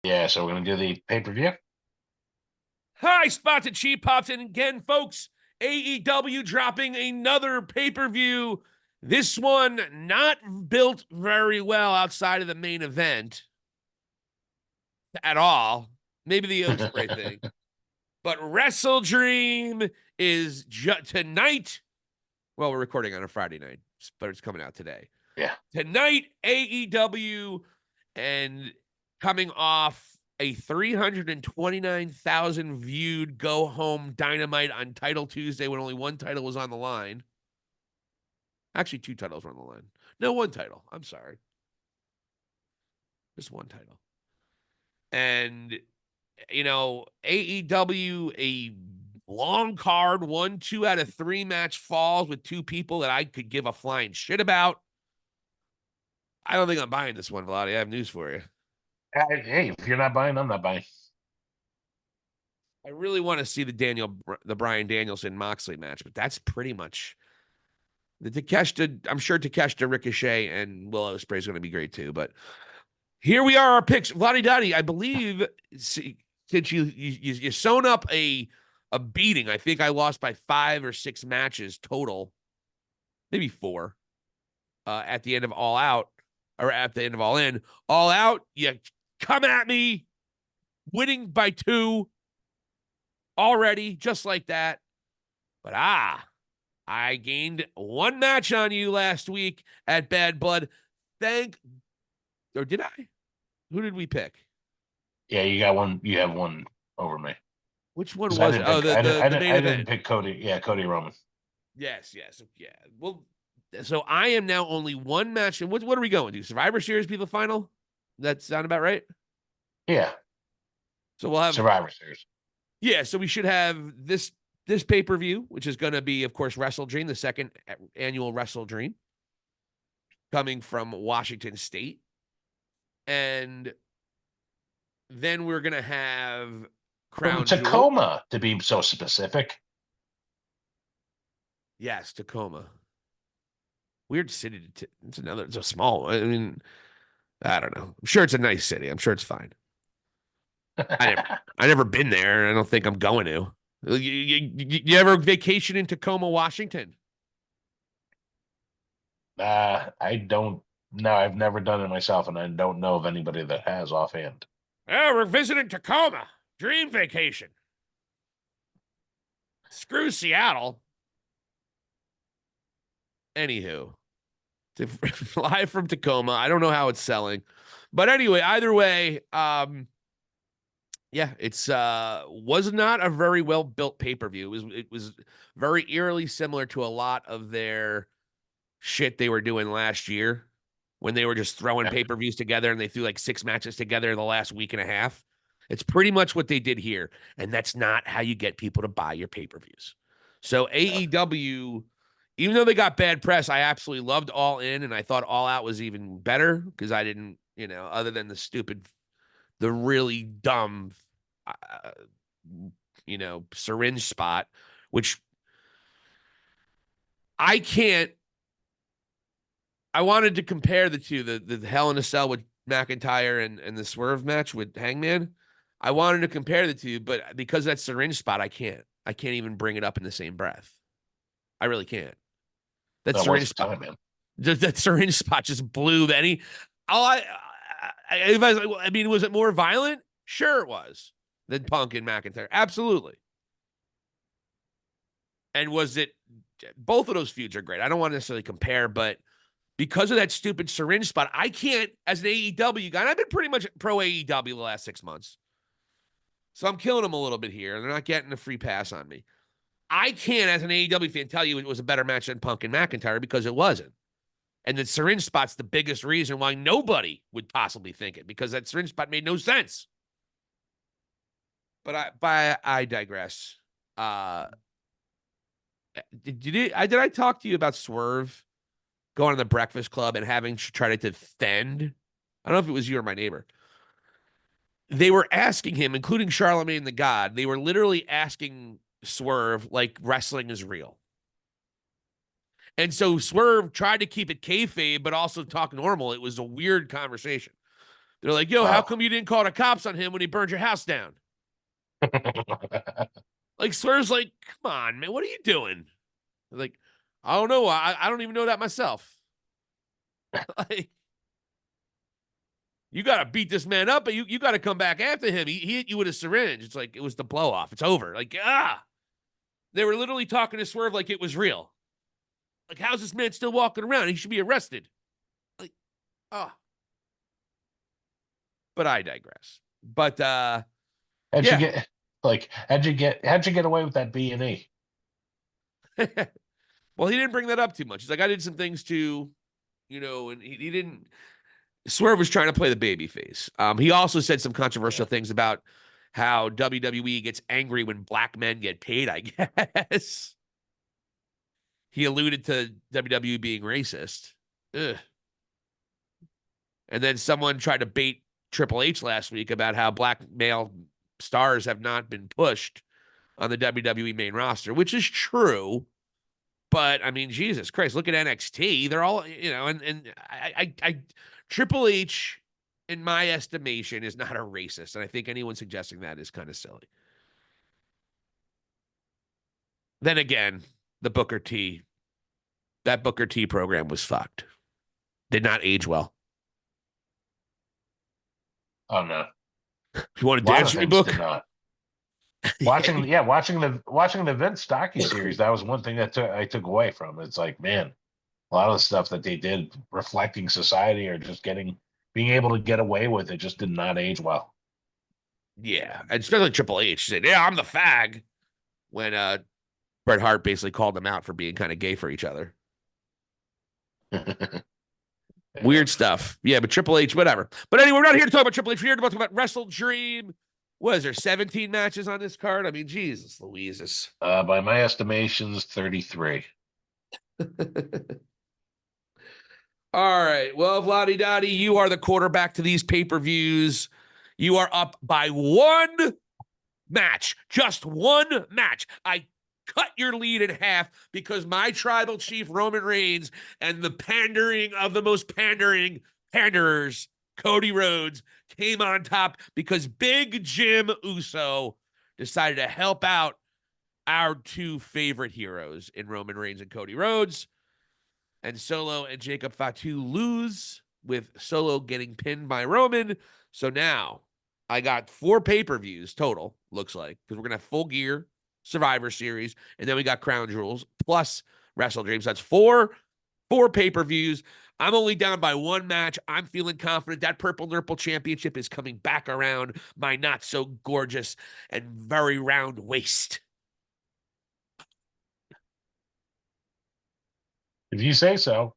Yeah, so we're gonna do the pay-per-view. Hi, Spotted Cheap Pops. And again, folks, AEW dropping another pay-per-view. This one not built very well outside of the main event at all. Maybe the oat spray thing. But Wrestledream is tonight. Well, we're recording on a Friday night, but it's coming out today. Yeah. Tonight, AEW, and coming off a 329,000 viewed go home Dynamite on Title Tuesday when only one title was on the line. Actually, two titles were on the line. No, one title. I'm sorry. Just one title. And, AEW, a long card, 2 out of 3 match falls with two people that I could give a flying shit about. I don't think I'm buying this one, Vladi. I have news for you. Hey, if you're not buying, I'm not buying. I really want to see the Bryan Danielson Moxley match, but that's pretty much the Takeshita. I'm sure Takeshita, Ricochet, and Will Ospreay is going to be great too. But here we are, our picks. Vladi Dottie, I believe since you sewn up a beating. I think I lost by 5 or 6 matches total, maybe 4. At the end of All Out, or at the end of All In, All Out, you come at me, winning by 2 already, just like that. But I gained 1 match on you last week at Bad Blood. Or did I? Who did we pick? Yeah, you got one. You have one over me. Which one 'Cause was it? Oh, the main I didn't event. pick Cody. Yeah, Cody Roman. Yes. Yeah. Well, so I am now only 1 match. And what are we going to? Survivor Series be the final? That sound about right? Yeah, So we'll have, Survivor Series. yeah, so we should have this pay-per-view, which is going to be, of course, Wrestledream, the second annual Wrestledream, coming from Washington State. And then we're going to have From Crown Jewel. Tacoma, to be so specific. Yes, Tacoma. Weird city. It's a small one. I mean, I don't know. I'm sure it's a nice city. I'm sure it's fine. I never been there. I don't think I'm going to. You ever vacation in Tacoma, Washington? I don't. No, I've never done it myself, and I don't know of anybody that has offhand. Oh, we're visiting Tacoma. Dream vacation. Screw Seattle. Anywho, live from Tacoma. I don't know how it's selling. But anyway, either way, yeah, it's was not a very well built pay-per-view. It was very eerily similar to a lot of their shit they were doing last year when they were just throwing Yeah. pay-per-views together and they threw like 6 matches together in the last week and a half. It's pretty much what they did here, and that's not how you get people to buy your pay-per-views. So AEW, even though they got bad press, I absolutely loved All In, and I thought All Out was even better because I didn't, other than the really dumb, uh, syringe spot, which I can't. I wanted to compare the two, the Hell in a Cell with McIntyre and the Swerve match with Hangman. I wanted to compare the two, but because that syringe spot, I can't. I can't even bring it up in the same breath. I really can't. That Not syringe worth the spot, time, man. that syringe spot just blew any. All I mean, was it more violent? Sure, it was than Punk and McIntyre. Absolutely. And was it? Both of those feuds are great. I don't want to necessarily compare, but because of that stupid syringe spot, I can't, as an AEW guy, and I've been pretty much pro AEW the last 6 months. So I'm killing them a little bit here. They're not getting a free pass on me. I can't, as an AEW fan, tell you it was a better match than Punk and McIntyre because it wasn't. And the syringe spot's the biggest reason why nobody would possibly think it, because that syringe spot made no sense. But I digress. Did I talk to you about Swerve going to the Breakfast Club and having to try to defend? I don't know if it was you or my neighbor. They were asking him, including Charlemagne the God, they were literally asking Swerve, like, wrestling is real. And so Swerve tried to keep it kayfabe, but also talk normal. It was a weird conversation. They're like, yo, how Oh. come you didn't call the cops on him when he burned your house down? Like, Swerve's like, come on, man, what are you doing? Like, I don't know. I don't even know that myself. Like, you got to beat this man up, but you got to come back after him. He hit you with a syringe. It's like, it was the blow off. It's over. Like, they were literally talking to Swerve like it was real. Like, how's this man still walking around? He should be arrested. Like, ah. But I digress. But how'd you yeah. get how'd you get away with that B&E? Well, he didn't bring that up too much. He's like, I did some things too, and he didn't. Swerve was trying to play the baby face. He also said some controversial things about how WWE gets angry when black men get paid, I guess. He alluded to WWE being racist. Ugh. And then someone tried to bait Triple H last week about how black male stars have not been pushed on the WWE main roster, which is true. But I mean, Jesus Christ, look at NXT. They're all, and I Triple H, in my estimation, is not a racist. And I think anyone suggesting that is kind of silly. Then again, that Booker T program was fucked. Did not age well. Oh no. If you want A to lot dance of with me, things Book? did not. Watching the Vince Stocky series, that was one thing that I took away from it. It's like, man, a lot of the stuff that they did reflecting society or just being able to get away with it just did not age well. Yeah, and especially Triple H said, "Yeah, I'm the fag," when Bret Hart basically called them out for being kind of gay for each other. Yeah. Weird stuff. Yeah, but Triple H, whatever. But anyway, we're not here to talk about Triple H. We're here to talk about Wrestledream. What is there, 17 matches on this card? I mean, Jesus Louises. By my estimations, 33. All right. Well, Vladdy Dottie, you are the quarterback to these pay-per-views. You are up by one match, just one match. I cut your lead in half because my tribal chief, Roman Reigns, and the pandering of the most pandering panderers, Cody Rhodes, came on top because Big Jim Uso decided to help out our two favorite heroes in Roman Reigns and Cody Rhodes. And Solo and Jacob Fatu lose, with Solo getting pinned by Roman. So now I got 4 pay-per-views total, looks like, because we're going to have Full Gear, Survivor Series, and then we got Crown Jewels plus Wrestledream. So that's four pay-per-views. I'm only down by one match. I'm feeling confident. That Purple Nurple Championship is coming back around my not so gorgeous and very round waist. If you say so.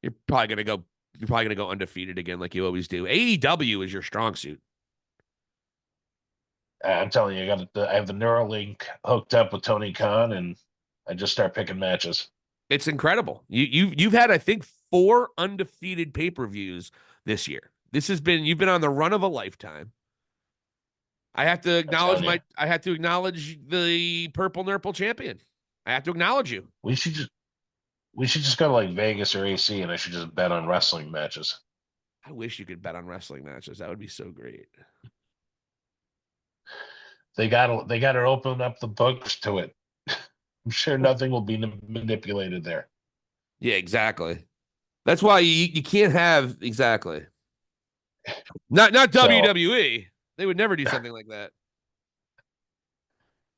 You're probably gonna go undefeated again, like you always do. AEW is your strong suit. I'm telling you, I have the Neuralink hooked up with Tony Khan, and I just start picking matches. It's incredible. You've had, I think, 4 undefeated pay-per-views this year. You've been on the run of a lifetime. I have to I'm telling you, acknowledge the Purple Nurple champion. I have to acknowledge you. we should just go to like Vegas or AC, and I should just bet on wrestling matches. I wish you could bet on wrestling matches. That would be so great. They got to open up the books to it. I'm sure nothing will be manipulated there. Yeah, exactly. That's why you can't have exactly. Not So, WWE. They would never do something like that.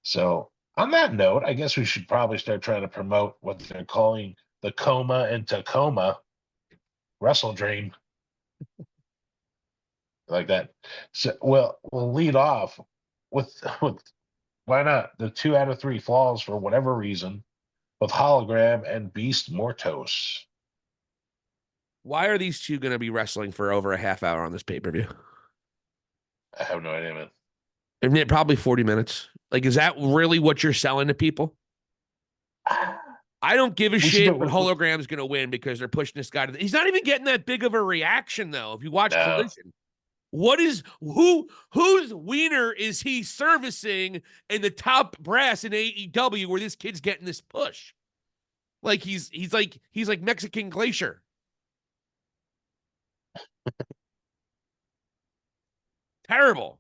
so on that note, I guess we should probably start trying to promote what they're calling the Coma and Tacoma Wrestle Dream, like that. So we'll lead off with why not the 2 out of 3 falls for whatever reason with Hologram and Beast Mortos. Why are these two going to be wrestling for over a half hour on this pay-per-view? I have no idea, man. Isn't it probably 40 minutes? Like, is that really what you're selling to people? I don't give a shit, but Hologram's going to win because they're pushing this guy he's not even getting that big of a reaction, though. If you watch Collision, whose wiener is he servicing in the top brass in AEW where this kid's getting this push? Like he's like Mexican Glacier. Terrible.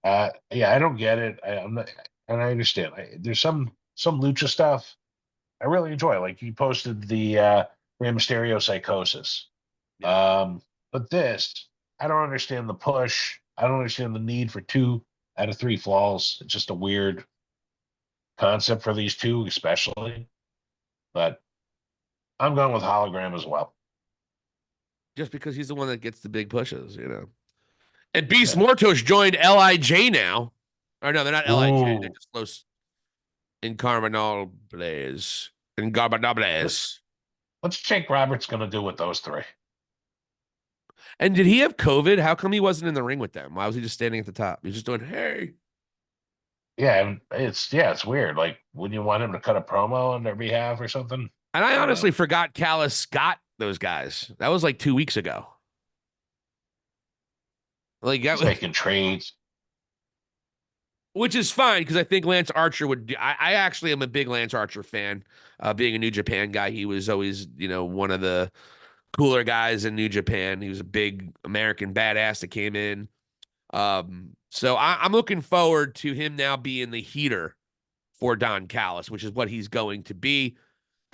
Yeah, I don't get it. I'm not, and I understand. There's some lucha stuff I really enjoy. Like he posted the Rey Mysterio psychosis. Yeah. Um, but this, I don't understand the push. I don't understand the need for 2 out of 3 falls. It's just a weird concept for these two, especially. But I'm going with hologram as well. Just because he's the one that gets the big pushes, you know. And Beast Yeah. Mortos joined LIJ now. Or no, they're not LIJ. They're Ooh, just Los Incarnables. Incarnables. what's Jake Roberts going to do with those 3? And did he have COVID? How come he wasn't in the ring with them? Why was he just standing at the top? He's just doing, hey. Yeah, and it's weird. Like, wouldn't you want him to cut a promo on their behalf or something? And I I don't know. honestly forgot Callis got those guys. That was like 2 weeks ago. Like that He's was, making trades. which is fine because I think Lance Archer would. I actually am a big Lance Archer fan. Being a New Japan guy, he was always, one of the cooler guys in New Japan. He was a big American badass that came in. So I'm looking forward to him now being the heater for Don Callis, which is what he's going to be.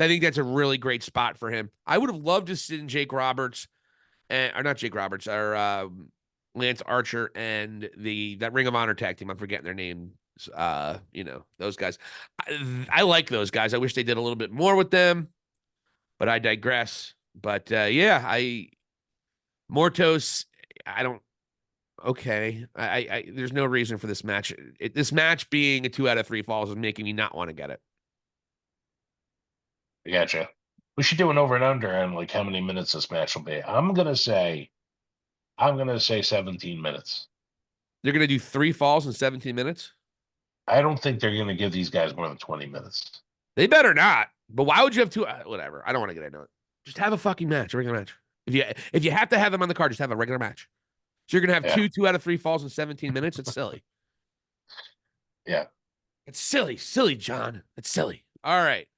I think that's a really great spot for him. I would have loved to see Jake Roberts, or not Jake Roberts, or Lance Archer and that Ring of Honor tag team. I'm forgetting their names. Those guys. I like those guys. I wish they did a little bit more with them, but I digress. But Mortos. I don't. Okay, there's no reason for this match. This match being a 2 out of 3 falls is making me not want to get it. I gotcha. We should do an over and under on like how many minutes this match will be. I'm gonna say 17 minutes. They're gonna do 3 falls in 17 minutes. I don't think they're gonna give these guys more than 20 minutes. They better not. But why would you have 2? Whatever. I don't want to get into it. Just have a fucking match, a regular match. If you have to have them on the card, just have a regular match. So you're gonna have Yeah, 2 out of 3 falls in 17 minutes. It's silly. yeah. It's silly, John. It's silly. All right.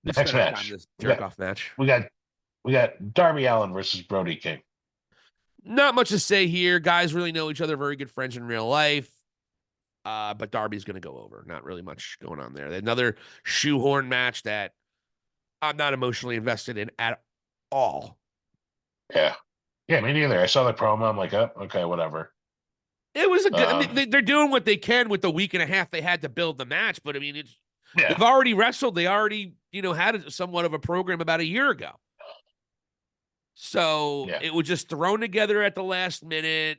We've Next spent our time in match. this We jerk got off match. we got we got Darby Allin versus Brody King. Not much to say here. Guys really know each other, very good friends in real life. But Darby's going to go over. Not really much going on there. Another shoehorn match that I'm not emotionally invested in at all. Yeah, yeah. Me neither. I saw the promo. I'm like, oh, okay, whatever. It was a good. I Um, mean, they're doing what they can with the week and a half they had to build the match. But I mean, they've yeah, already wrestled. They already, had somewhat of a program about a year ago. So yeah, it was just thrown together at the last minute.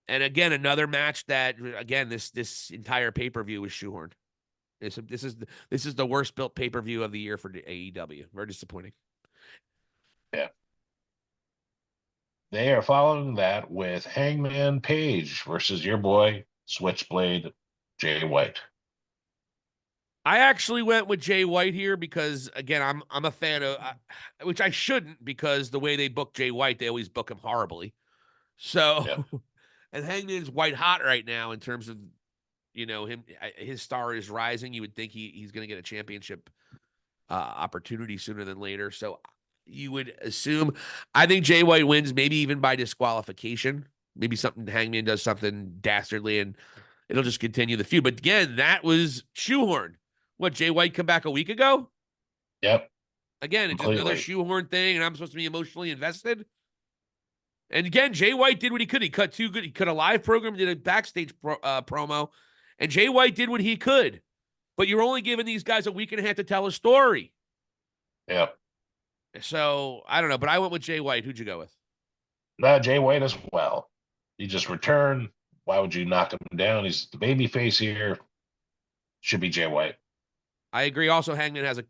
And again, another match that again this entire pay-per-view was shoehorned. This is the worst built pay-per-view of the year for the AEW. Very disappointing. yeah. They are following that with Hangman Page versus your boy Switchblade Jay White. I actually went with Jay White here because again, I'm a fan of which I shouldn't because the way they book Jay White, they always book him horribly. So, Yeah, and Hangman's white hot right now in terms of him. His star is rising. You would think he's going to get a championship opportunity sooner than later. So you would assume. I think Jay White wins, maybe even by disqualification. Maybe something Hangman does something dastardly, and it'll just continue the feud. But again, that was shoehorned. What, Jay White come back a week ago? yep, Again, it's just another completely. shoehorn thing, and I'm supposed to be emotionally invested. And again, Jay White did what he could. He cut He cut a live program, did a backstage promo, and Jay White did what he could. But you're only giving these guys a week and a half to tell a story. Yep. So I don't know, but I went with Jay White. Who'd you go with? Jay White as well. He just returned. Why would you knock him down? He's the baby face here. Should be Jay White. I agree. Also, Hangman has a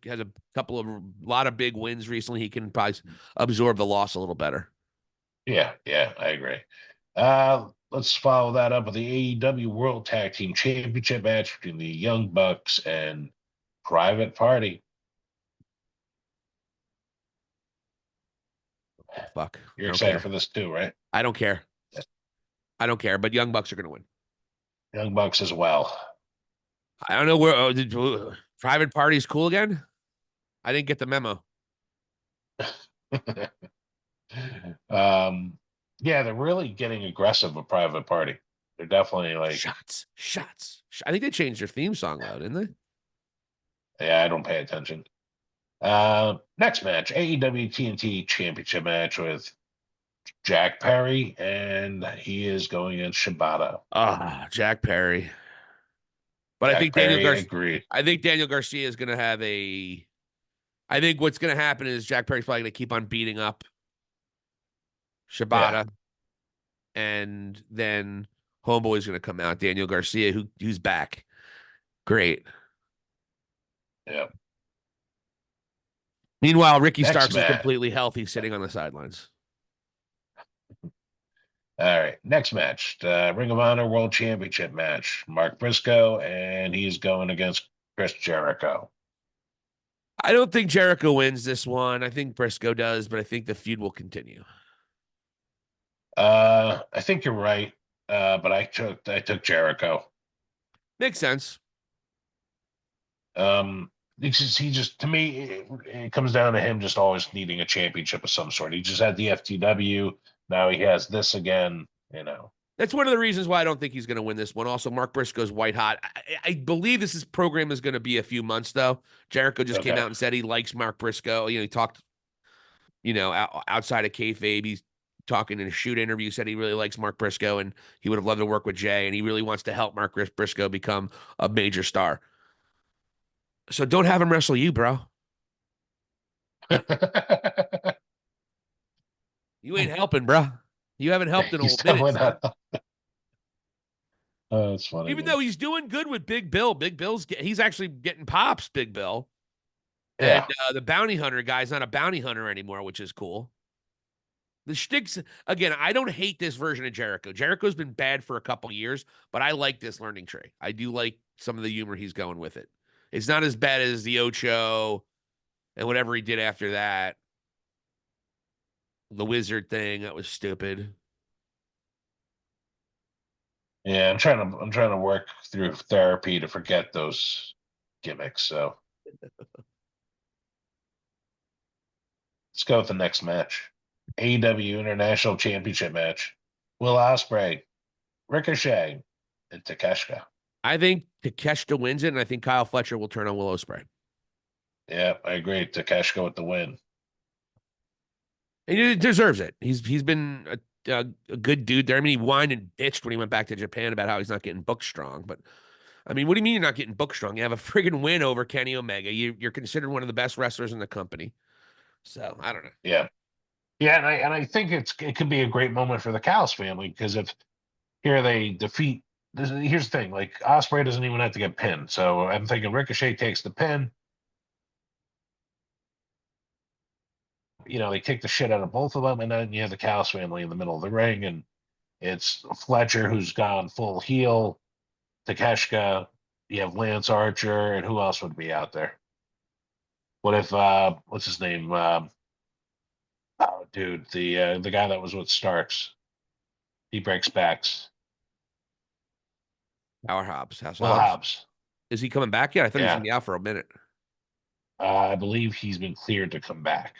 lot of big wins recently. He can probably absorb the loss a little better. Yeah, I agree. Let's follow that up with the AEW World Tag Team Championship match between the Young Bucks and Private Party. Oh, fuck. You're excited for this too, right? I don't care. Yeah. I don't care. But Young Bucks are going to win. Young Bucks as well. I don't know where Private Party's cool again. I didn't get the memo. um, Yeah, they're really getting aggressive with Private Party. They're definitely like, Shots, shots. I think they changed their theme song though, didn't they? yeah, I don't pay attention. Next match, AEW TNT Championship match with Jack Perry, and he is going against Shibata. Ah, Jack Perry. But Jack Perry agreed. I think Daniel Garcia is going to have I think what's going to happen is Jack Perry's probably going to keep on beating up Yeah, Shibata, and then Homeboy's going to come out. Daniel Garcia, who's back. Great. yeah. Meanwhile, Ricky Next Starks is match. completely healthy, sitting on the sidelines. All right, next match, the Ring of Honor World Championship match. Mark Briscoe, and he's going against Chris Jericho. I don't think Jericho wins this one. I think Briscoe does, but I think the feud will continue. I think you're right, but I took Jericho. Makes sense. He just to me it comes down to him just always needing a championship of some sort. He just had the FTW, now he has this again. That's one of the reasons why I don't think he's going to win this one. Also, Mark Briscoe's white hot. I believe program is going to be a few months though. Jericho just came Okay. out and said he likes Mark Briscoe. He talked, outside of kayfabe, he's talking in a shoot interview. Said he really likes Mark Briscoe and he would have loved to work with Jay, and he really wants to help Mark Briscoe become a major star. So don't have him wrestle you, bro. You ain't helping, bro. You haven't helped in a He's minute, definitely son. not. Oh, that's funny, Even man. though he's doing good with Big Bill, he's actually getting pops, Big Bill. And Yeah. the bounty hunter guy's not a bounty hunter anymore, which is cool. The shticks, again, I don't hate this version of Jericho. Jericho's been bad for a couple years, but I like this learning tree. I do like some of the humor he's going with it. It's not as bad as the Ocho and whatever he did after that. The wizard thing, that was stupid. Yeah, I'm trying to work through therapy to forget those gimmicks. So let's go with the next match. AEW International Championship match. Will Ospreay, Ricochet, and Takeshita. I think Takeshita wins it, and I think Kyle Fletcher will turn on Will Ospreay. Yeah, I agree. Takeshita with the win. And he deserves it. He's been a good dude there. I mean, he whined and bitched when he went back to Japan about how he's not getting booked strong. But I mean, what do you mean you're not getting booked strong? You have a friggin' win over Kenny Omega. You're considered one of the best wrestlers in the company. So I don't know. Yeah. Yeah, and I think it could be a great moment for the Callis family because if here they defeat here's the thing, like Osprey doesn't even have to get pinned. So I'm thinking Ricochet takes the pin. They kick the shit out of both of them, and then you have the Callis family in the middle of the ring, and it's Fletcher who's gone full heel, Takeshita, you have Lance Archer, and who else would be out there? What if what's his name? Oh, dude, the guy that was with Starks. He breaks backs. Howard Hobbs, House of Will Hobbs. Hobbs. Is he coming back yet? I thought he was Yeah. gonna be out for a minute. I believe he's been cleared to come back.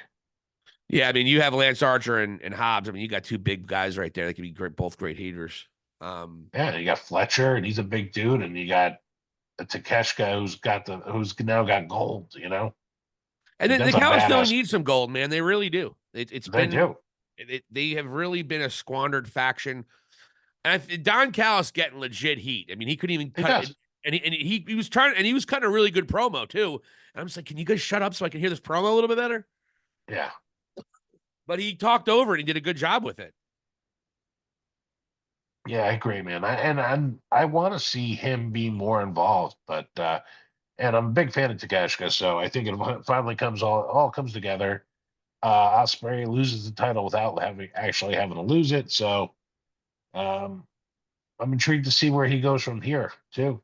Yeah, I mean, you have Lance Archer and Hobbs. I mean, you got two big guys right there. They could be both great heaters. Yeah, you got Fletcher, and he's a big dude, and you got Takeshita, who's now got gold. And then the That's a Cows still badass. need some gold, man. They really do. It's They been do. they have really been a squandered faction. And Don Callis getting legit heat. I mean, he couldn't even He cut it. does. And he was trying, and he was cutting a really good promo too. And I'm just like, can you guys shut up so I can hear this promo a little bit better? Yeah. But he talked over and he did a good job with it. Yeah, I agree, man. I want to see him be more involved, but and I'm a big fan of Takeshita, so I think it finally all comes together. Ospreay loses the title without having to lose it, so um, I'm intrigued to see where he goes from here too.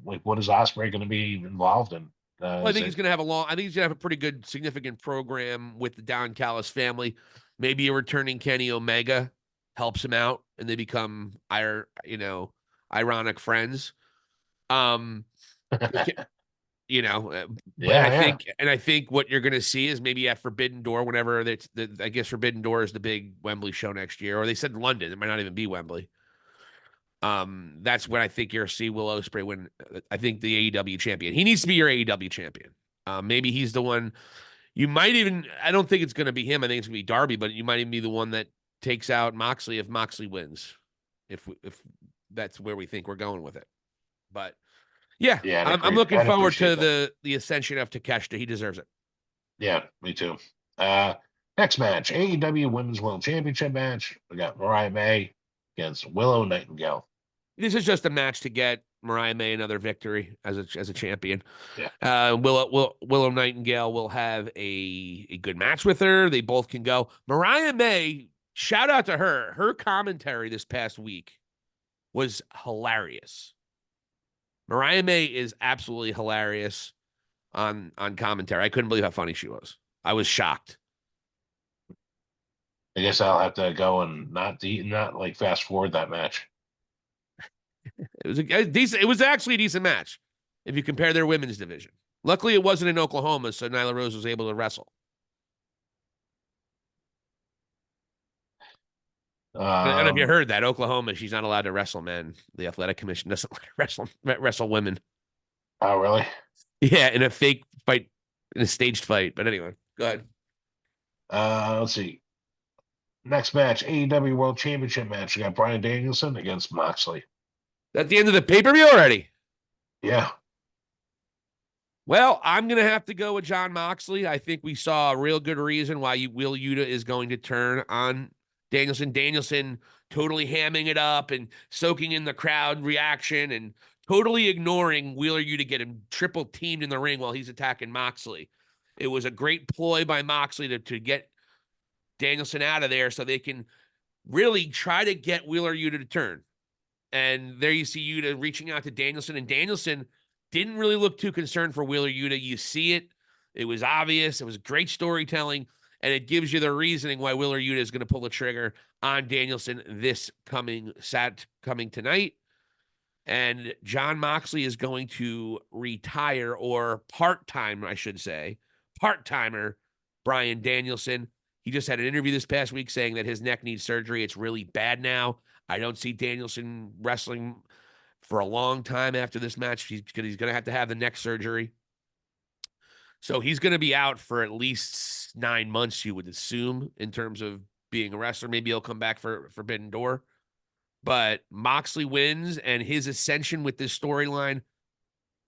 Like what is Ospreay going to be involved in? Well, I think he's going to have I think he's going to have a pretty good, significant program with the Don Callis family. Maybe a returning Kenny Omega helps him out, and they become ironic friends. But Yeah. I think what you're going to see is maybe at Forbidden Door, whenever I guess Forbidden Door is the big Wembley show next year, or they said London. It might not even be Wembley. That's when I think you'll see Will Ospreay win. I think the AEW champion. He needs to be your AEW champion. Maybe he's the one. You might even. I don't think it's going to be him. I think it's going to be Darby, but you might even be the one that takes out Moxley if Moxley wins. If that's where we think we're going with it. But yeah, Yeah, I'm looking I'd forward to appreciate that. the ascension of Takeshita. He deserves it. Yeah, me too. Next match, AEW Women's World Championship match. We got Mariah May against Willow Nightingale. This is just a match to get Mariah May another victory as a champion. Yeah. Willow Nightingale will have a good match with her. They both can go. Mariah May, shout out to her. Her commentary this past week was hilarious. Mariah May is absolutely hilarious on commentary. I couldn't believe how funny she was. I was shocked. I guess I'll have to go and not like fast forward that match. It was a decent. It was actually a decent match if you compare their women's division. Luckily, it wasn't in Oklahoma, so Nyla Rose was able to wrestle. And if you heard that, Oklahoma, she's not allowed to wrestle men. The athletic commission doesn't let her wrestle women. Oh, really? Yeah, in a fake fight, in a staged fight. But anyway, go ahead. Let's see. Next match, AEW World Championship match. We got Bryan Danielson against Moxley. At the end of the pay-per-view already. Yeah. Well, I'm going to have to go with Jon Moxley. I think we saw a real good reason why Will Yuta is going to turn on Danielson. Danielson totally hamming it up and soaking in the crowd reaction and totally ignoring Wheeler Yuta get him triple teamed in the ring while he's attacking Moxley. It was a great ploy by Moxley to get Danielson out of there so they can really try to get Wheeler Yuta to turn. And there you see Yuta reaching out to Danielson, and Danielson didn't really look too concerned for Wheeler Yuta. You see it. It was obvious. It was great storytelling, and it gives you the reasoning why Wheeler Yuta is going to pull the trigger on Danielson this coming tonight. And Jon Moxley is going to retire, or part-time, I should say, part-timer Bryan Danielson. He just had an interview this past week saying that his neck needs surgery. It's really bad now. I don't see Danielson wrestling for a long time after this match. He's going to have the neck surgery. So he's going to be out for at least 9 months, you would assume, in terms of being a wrestler. Maybe he'll come back for Forbidden Door. But Moxley wins, and his ascension with this storyline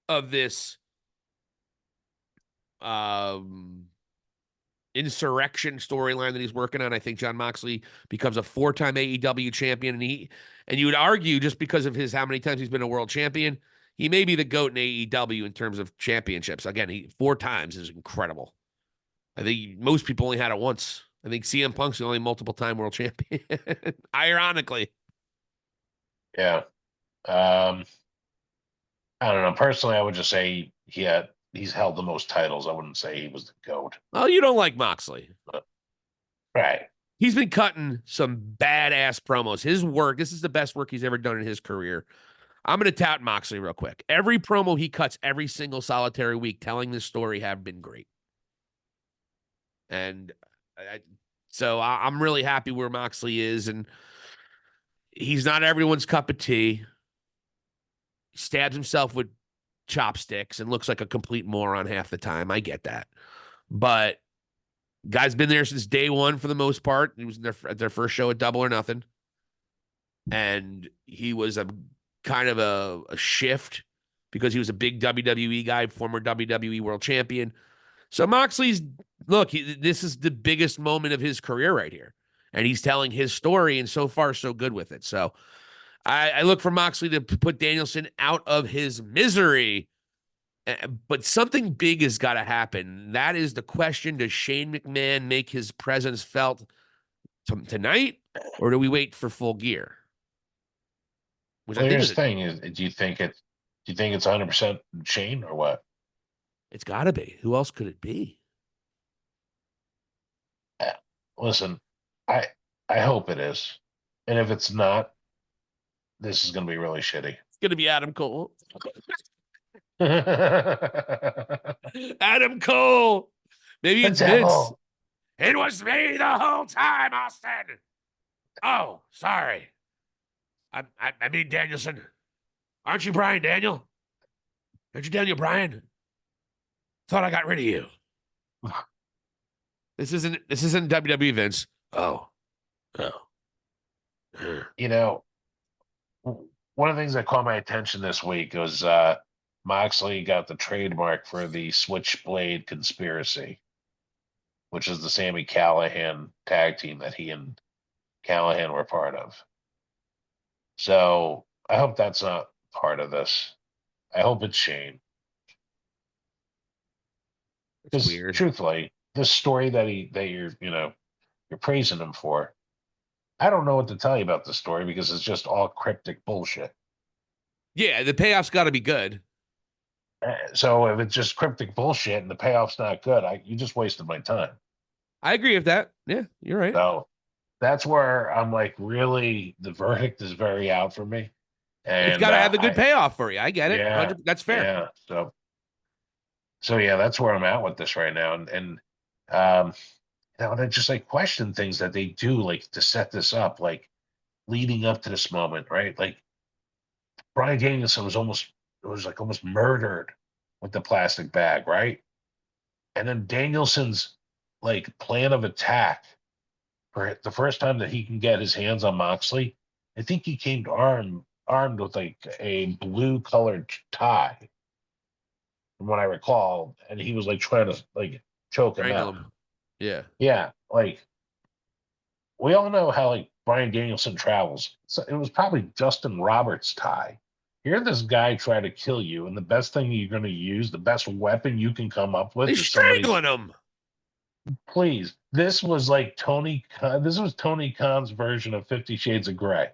of this insurrection storyline that he's working on. I think Jon Moxley becomes a 4-time AEW champion, and you would argue just because of how many times he's been a world champion, he may be the GOAT in AEW in terms of championships. Again, 4 times is incredible. I think most people only had it once. I think CM Punk's the only multiple-time world champion, ironically. Yeah. I don't know. Personally, I would just say he's held the most titles. I wouldn't say he was the GOAT. Well, you don't like Moxley. Right. He's been cutting some badass promos. His work, this is the best work he's ever done in his career. I'm going to tout Moxley real quick. Every promo he cuts every single solitary week telling this story have been great. And so I'm really happy where Moxley is. And he's not everyone's cup of tea. He stabs himself with chopsticks and looks like a complete moron half the time. I get that. But guy's been there since day one for the most part. He was at their first show at Double or Nothing. And he was a kind of a shift because he was a big WWE guy, former WWE world champion. So Moxley's, this is the biggest moment of his career right here. And he's telling his story, and so far, so good with it. So I look for Moxley to put Danielson out of his misery. But something big has got to happen. That is the question. Does Shane McMahon make his presence felt tonight, or do we wait for Full Gear? Which here's the thing: is do you think it's 100% Shane or what? It's got to be. Who else could it be? Listen, I hope it is, and if it's not, this is going to be really shitty. It's going to be Adam Cole. Adam Cole. Maybe The it's Vince. devil. It was me the whole time, Austin. Oh, sorry. I mean Danielson. Aren't you Brian Daniel? Aren't you Daniel Bryan? Thought I got rid of you. This isn't WWE, Vince. Oh. Oh. You know, one of the things that caught my attention this week was Moxley got the trademark for the Switchblade Conspiracy, which is the Sammy Callahan tag team that he and Callahan were part of. So I hope that's not part of this. I hope it's Shane. It's Because weird. truthfully, this story that you're praising him for, I don't know what to tell you about the story because it's just all cryptic bullshit. Yeah, the payoff's got to be good. So if it's just cryptic bullshit and the payoff's not good, you just wasted my time. I agree with that. Yeah, you're right. So that's where I'm like, really, the verdict is very out for me. It's And got to have a good payoff for you. I get it. yeah, 100, that's fair. yeah. So yeah, that's where I'm at with this right now. And um, and I just like question things that they do like to set this up, like leading up to this moment, right? Like Brian Danielson was like almost murdered with the plastic bag, right? And then Danielson's like plan of attack for the first time that he can get his hands on Moxley, I think he came armed with like a blue colored tie, from what I recall, and he was like trying to like choke him Strangle out. him. Yeah. Yeah, like we all know how like Brian Danielson travels. So it was probably Justin Roberts' tie. Here, this guy try to kill you, and the best thing you're going to use, the best weapon you can come up with, They're is somebody's. strangling him. Please, this was like Tony. This was Tony Khan's version of 50 Shades of Grey.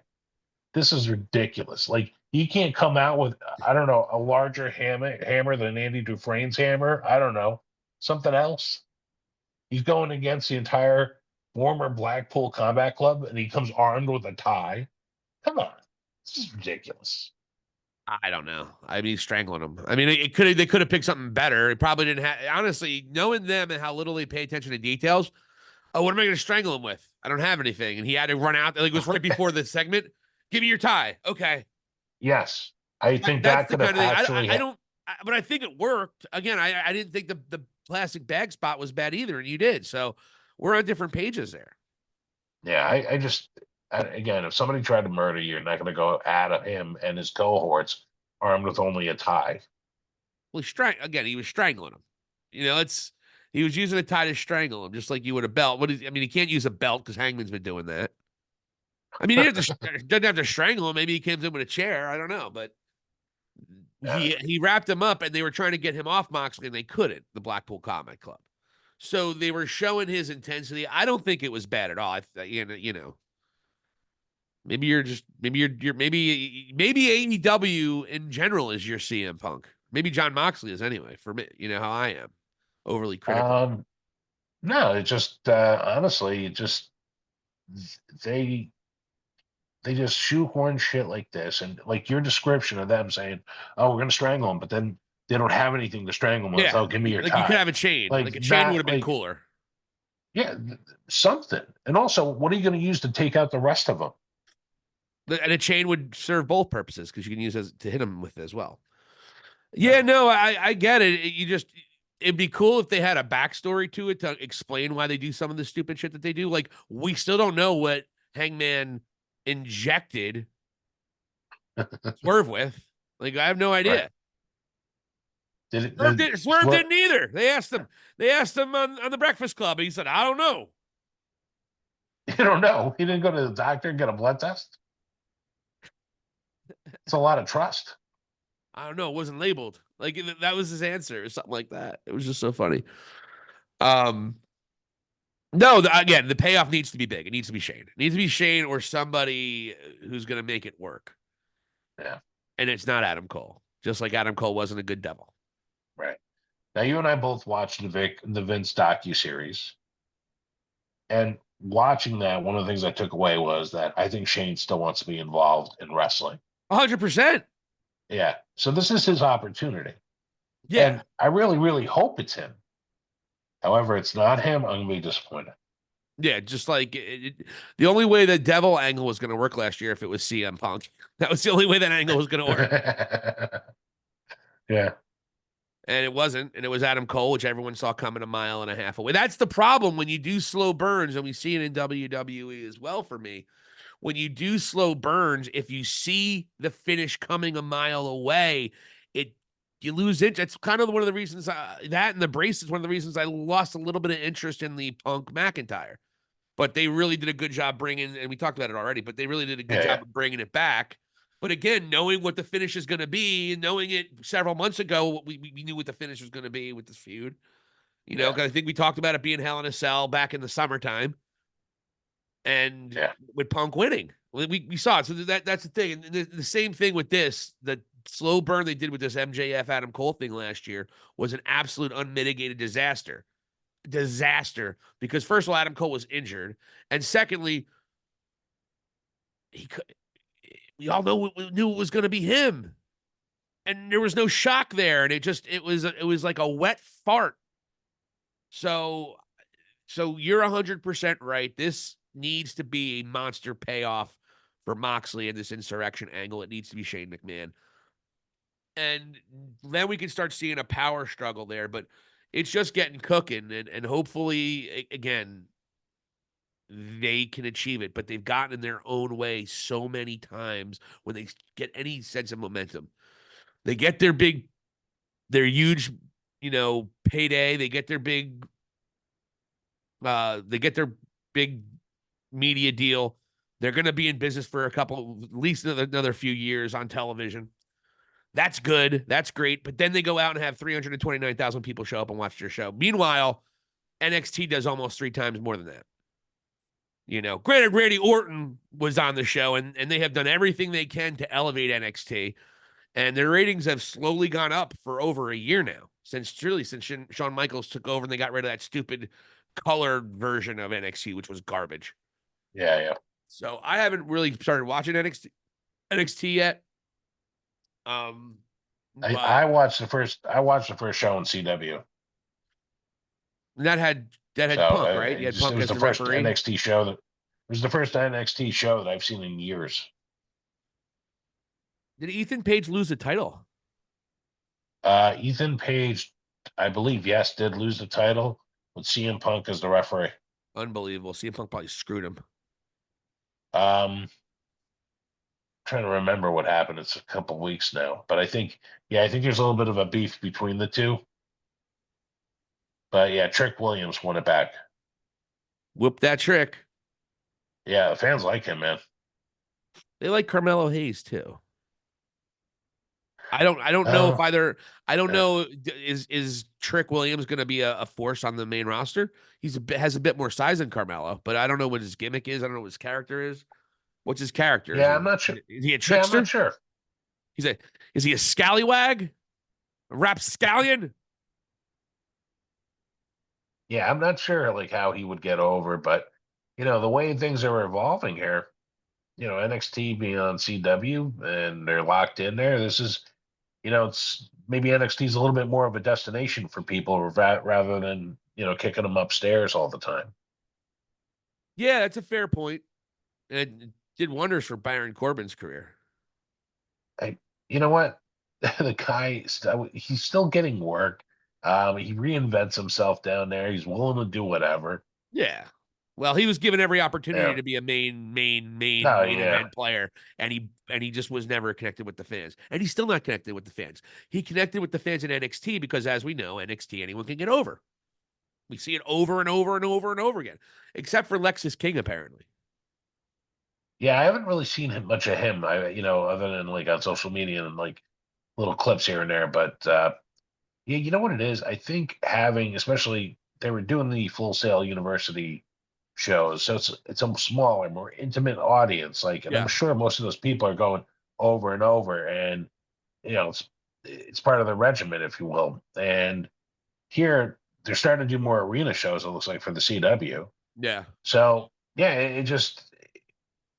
This is ridiculous. Like he can't come out with, I don't know, a larger hammer than Andy Dufresne's hammer. I don't know, something else. He's going against the entire former Blackpool Combat Club, and he comes armed with a tie. Come on, this is ridiculous. I don't know. I mean, he's strangling him. I mean, they could have picked something better. It probably didn't have. Honestly, knowing them and how little they pay attention to details. Oh, what am I going to strangle him with? I don't have anything, and he had to run out. Like it was right before the segment. Give me your tie. Okay. Yes, I think That's that the could have kind of thing. actually. I don't. But I think it worked. Again, I didn't think the plastic bag spot was bad either, and you did. So we're on different pages there. Yeah, I just again, if somebody tried to murder you, you're not going to go at him and his cohorts armed with only a tie. Well, he was strangling him. He was using a tie to strangle him, just like you would a belt. I mean, he can't use a belt because Hangman's been doing that. I mean, he doesn't have to strangle him. Maybe he comes in with a chair. I don't know, but he wrapped him up, and they were trying to get him off Moxley, and they couldn't. The Blackpool Combat Club, so they were showing his intensity. I don't think it was bad at all. Maybe AEW in general is your CM Punk. Maybe John Moxley is anyway. For me, you know how I am, overly critical. No, it just honestly, it just they just shoehorn shit like this, and like your description of them saying, "Oh, we're gonna strangle him," but then they don't have anything to strangle him with. Yeah, Oh, give me your like tie. you could have a chain. Like Like a chain would that, have been cooler. Yeah, something. And also, what are you going to use to take out the rest of them? And a chain would serve both purposes because you can use it to hit him with as well. Yeah, no, I get it. It'd be cool if they had a backstory to it to explain why they do some of the stupid shit that they do. Like we still don't know what Hangman injected Swerve with. Like I have no idea. Right. Swerve didn't either. They asked him on the Breakfast Club, and he said, "I don't know." You don't know. He didn't go to the doctor and get a blood test. It's a lot of trust. I don't know. It wasn't labeled. Like that was his answer or something like that. It was just so funny. No, again, the payoff needs to be big. It needs to be Shane. It needs to be Shane or somebody who's going to make it work. Yeah. And it's not Adam Cole. Just like Adam Cole wasn't a good devil. Right. Now, you and I both watched the Vince docuseries. And watching that, one of the things I took away was that I think Shane still wants to be involved in wrestling. 100%. Yeah. So this is his opportunity. Yeah. And I really, really hope it's him. However, it's not him. I'm gonna be disappointed. Yeah, just like the only way the devil angle was going to work last year if it was CM Punk. That was the only way that angle was going to work. Yeah. And it wasn't. And it was Adam Cole, which everyone saw coming a mile and a half away. That's the problem when you do slow burns, and we see it in WWE as well for me. When you do slow burns, if you see the finish coming a mile away, it you lose it. That's kind of one of the reasons that and the brace is one of the reasons I lost a little bit of interest in the Punk McIntyre. But they really did a good job bringing, and we talked about it already, but they really did a good Yeah. job Yeah. of bringing it back. But again, knowing what the finish is going to be, and knowing it several months ago, we knew what the finish was going to be with this feud. You know, Yeah. because I think we talked about it being Hell in a Cell back in the summertime, and Yeah. with Punk winning, we saw it. So that's the thing, and the same thing with this. The slow burn they did with this MJF Adam Cole thing last year was an absolute unmitigated disaster because first of all, Adam Cole was injured, and secondly, he could. We all know we knew it was going to be him, and there was no shock there, and it was like a wet fart. So you're 100% right. This needs to be a monster payoff for Moxley in this insurrection angle. It needs to be Shane McMahon, and then we can start seeing a power struggle there. But it's just getting cooking, and hopefully, again, they can achieve it, but they've gotten in their own way so many times when they get any sense of momentum. They get their huge, payday. They get their big media deal. They're going to be in business for at least another few years on television. That's good. That's great. But then they go out and have 329,000 people show up and watch their show. Meanwhile, NXT does almost 3 times more than that. Granted, Randy Orton was on the show, and they have done everything they can to elevate NXT, and their ratings have slowly gone up for over a year now, since Shawn Michaels took over and they got rid of that stupid colored version of NXT, which was garbage. Yeah. Yeah. So I haven't really started watching NXT yet. But I watched the first. I watched the first show on CW. that had So Punk, right? You had it Punk was as the the first referee. NXT show that it was the first NXT show that I've seen in years. Did Ethan Page lose the title? Ethan Page, I believe, yes, did lose the title with CM Punk as the referee. Unbelievable. CM Punk probably screwed him. Trying to remember what happened. It's a couple weeks now, but I think there's a little bit of a beef between the two. But yeah, Trick Williams won it back. Whoop that trick. Yeah, the fans like him, man. They like Carmelo Hayes too. I don't know if Oh, either. I don't yeah. know. Is Trick Williams going to be a force on the main roster? Has a bit more size than Carmelo, but I don't know what his gimmick is. I don't know what his character is. What's his character? Yeah, I'm not sure. Is he a Yeah, I'm not trickster? sure. He's a is he a scallywag? A rapscallion? Yeah, I'm not sure like how he would get over, but the way things are evolving here, NXT being on CW and they're locked in there. This is, it's maybe NXT is a little bit more of a destination for people rather than kicking them upstairs all the time. Yeah, that's a fair point. And it did wonders for Baron Corbin's career. You know what? The guy, he's still getting work. He reinvents himself down there. He's willing to do whatever. Yeah. Well, he was given every opportunity Yeah. to be a Oh main yeah. event player, and he just was never connected with the fans. And he's still not connected with the fans. He connected with the fans in NXT because, as we know, NXT anyone can get over. We see it over and over and over and over again, except for Lexus King, apparently. Yeah, I haven't really seen much of him. Other than like on social media and like little clips here and there. But yeah, you know what it is? I think having, especially they were doing the Full Sail University shows, so it's a smaller, more intimate audience. Like, and I'm Yeah. sure most of those people are going over and over, and it's part of the regimen, if you will. And here they're starting to do more arena shows. It looks like for the CW. Yeah. So yeah, it just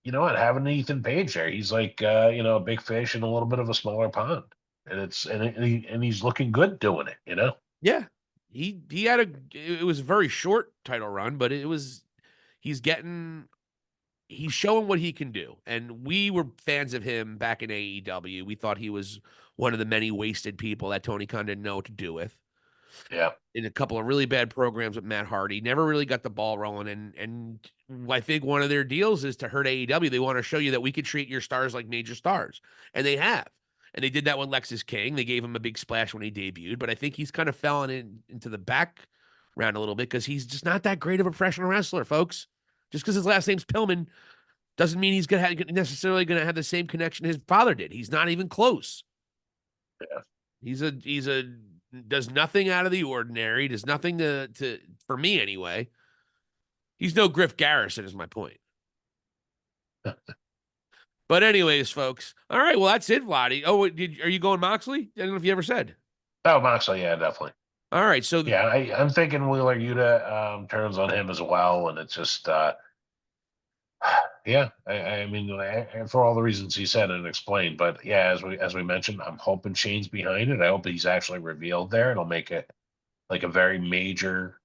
having Ethan Page there, he's like a big fish in a little bit of a smaller pond. and he's looking good doing it. You know. Yeah. He had it was a very short title run, but he's showing what he can do. And we were fans of him back in AEW. We thought he was one of the many wasted people that Tony Khan didn't know what to do with. Yeah. In a couple of really bad programs with Matt Hardy, never really got the ball rolling. And I think one of their deals is to hurt AEW. They want to show you that we can treat your stars like major stars. And they have. And they did that with Lexus King. They gave him a big splash when he debuted, but I think he's kind of fallen into the background a little bit because he's just not that great of a professional wrestler, folks. Just because his last name's Pillman doesn't mean he's necessarily going to have the same connection his father did. He's not even close. Yeah. He's a does nothing out of the ordinary. Does nothing to for me anyway. He's no Griff Garrison, is my point. But anyways, folks. All right, well that's it, Vladdy. Oh, are you going Moxley? I don't know if you ever said. Oh, Moxley, yeah, definitely. All right, so yeah, I'm thinking Wheeler Yuta turns on him as well, and it's just yeah. I mean, for all the reasons he said and explained, but yeah, as we mentioned, I'm hoping Shane's behind it. I hope he's actually revealed there. It'll make it like a very major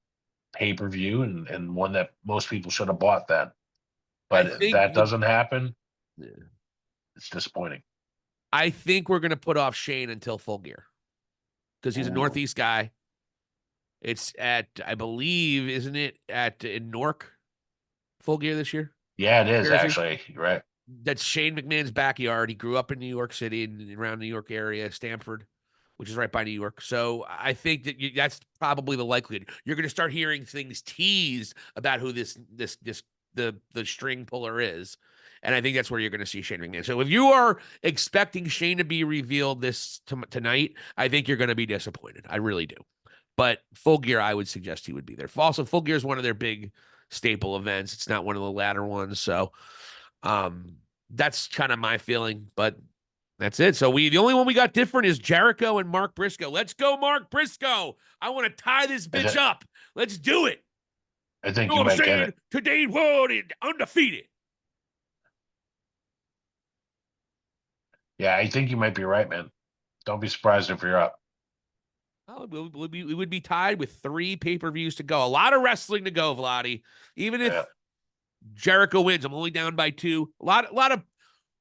pay-per-view and one that most people should have bought then. But if that doesn't happen, it's disappointing. I think we're gonna put off Shane until Full Gear because he's a Northeast guy. It's at, I believe, isn't it in Newark, Full Gear this year? Yeah, it is actually. You're right. That's Shane McMahon's backyard. He grew up in New York City and around New York area, Stamford, which is right by New York. So I think that that's probably the likelihood. You're going to start hearing things teased about who the string puller is. And I think that's where you're going to see Shane McMahon. So if you are expecting Shane to be revealed tonight, I think you're going to be disappointed. I really do. But Full Gear, I would suggest he would be there. Also, Full Gear is one of their big staple events. It's not one of the latter ones. So that's kind of my feeling. But that's it. So the only one we got different is Jericho and Mark Briscoe. Let's go, Mark Briscoe. I want to tie this bitch up. Let's do it. I think you might get it. Today's world is undefeated. Yeah, I think you might be right, man. Don't be surprised if you're up. Oh, we would be tied with 3 pay-per-views to go. A lot of wrestling to go, Vladdy. Even if Jericho wins, I'm only down by 2. A lot of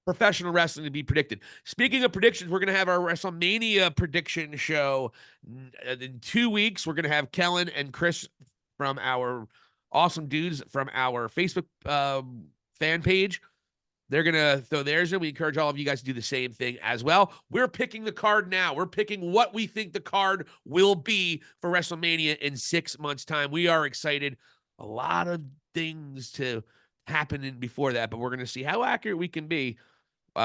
professional wrestling to be predicted. Speaking of predictions, we're going to have our WrestleMania prediction show in 2 weeks. We're going to have Kellen and Chris from our awesome dudes from our Facebook fan page. They're going to throw theirs in. We encourage all of you guys to do the same thing as well. We're picking the card now. We're picking what we think the card will be for WrestleMania in 6 months' time. We are excited. A lot of things to happen before that, but we're going to see how accurate we can be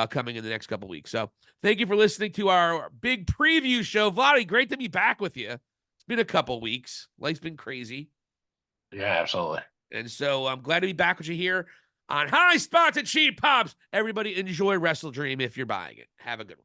coming in the next couple weeks. So thank you for listening to our big preview show. Vladdy, great to be back with you. It's been a couple weeks. Life's been crazy. Yeah, absolutely. And so I'm glad to be back with you here on High Spots and Cheap Pops. Everybody enjoy Wrestledream if you're buying it. Have a good one.